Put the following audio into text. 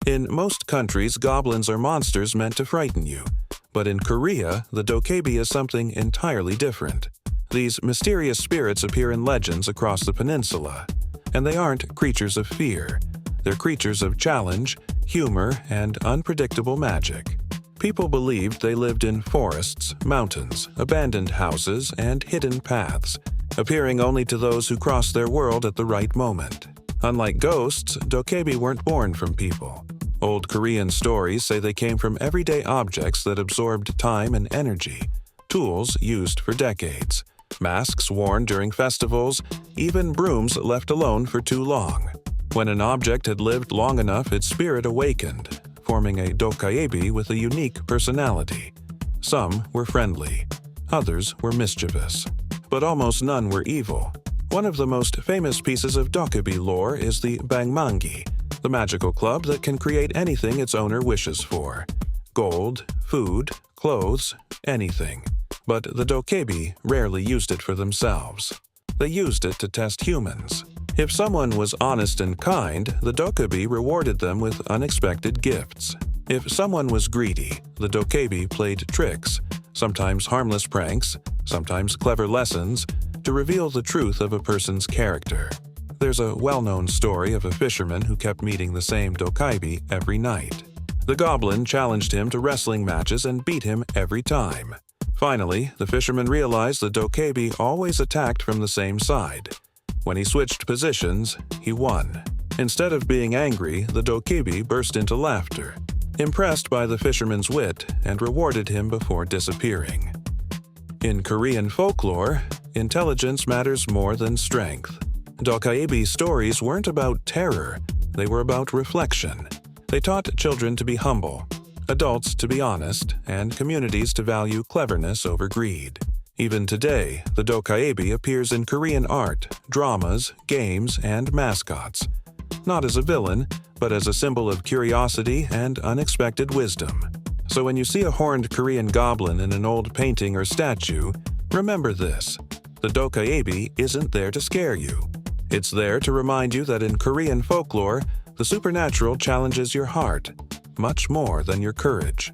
In most countries, goblins are monsters meant to frighten you. But in Korea, the Dokkaebi is something entirely different. These mysterious spirits appear in legends across the peninsula. And they aren't creatures of fear. They're creatures of challenge, humor, and unpredictable magic. People believed they lived in forests, mountains, abandoned houses, and hidden paths, appearing only to those who crossed their world at the right moment. Unlike ghosts, Dokkaebi weren't born from people. Old Korean stories say they came from everyday objects that absorbed time and energy, tools used for decades, masks worn during festivals, even brooms left alone for too long. When an object had lived long enough, its spirit awakened, forming a Dokkaebi with a unique personality. Some were friendly, others were mischievous, but almost none were evil. One of the most famous pieces of Dokkaebi lore is the Bangmangi, the magical club that can create anything its owner wishes for. Gold, food, clothes, anything. But the Dokkaebi rarely used it for themselves. They used it to test humans. If someone was honest and kind, the Dokkaebi rewarded them with unexpected gifts. If someone was greedy, the Dokkaebi played tricks, sometimes harmless pranks, sometimes clever lessons, to reveal the truth of a person's character. There's a well-known story of a fisherman who kept meeting the same Dokkaebi every night. The Goblin challenged him to wrestling matches and beat him every time. Finally, the fisherman realized the Dokkaebi always attacked from the same side. When he switched positions, he won. Instead of being angry, the Dokkaebi burst into laughter, impressed by the fisherman's wit, and rewarded him before disappearing. In Korean folklore, intelligence matters more than strength. Dokkaebi stories weren't about terror, they were about reflection. They taught children to be humble, adults to be honest, and communities to value cleverness over greed. Even today, the Dokkaebi appears in Korean art, dramas, games, and mascots. Not as a villain, but as a symbol of curiosity and unexpected wisdom. So when you see a horned Korean goblin in an old painting or statue, remember this: the Dokkaebi isn't there to scare you. It's there to remind you that in Korean folklore, the supernatural challenges your heart, much more than your courage.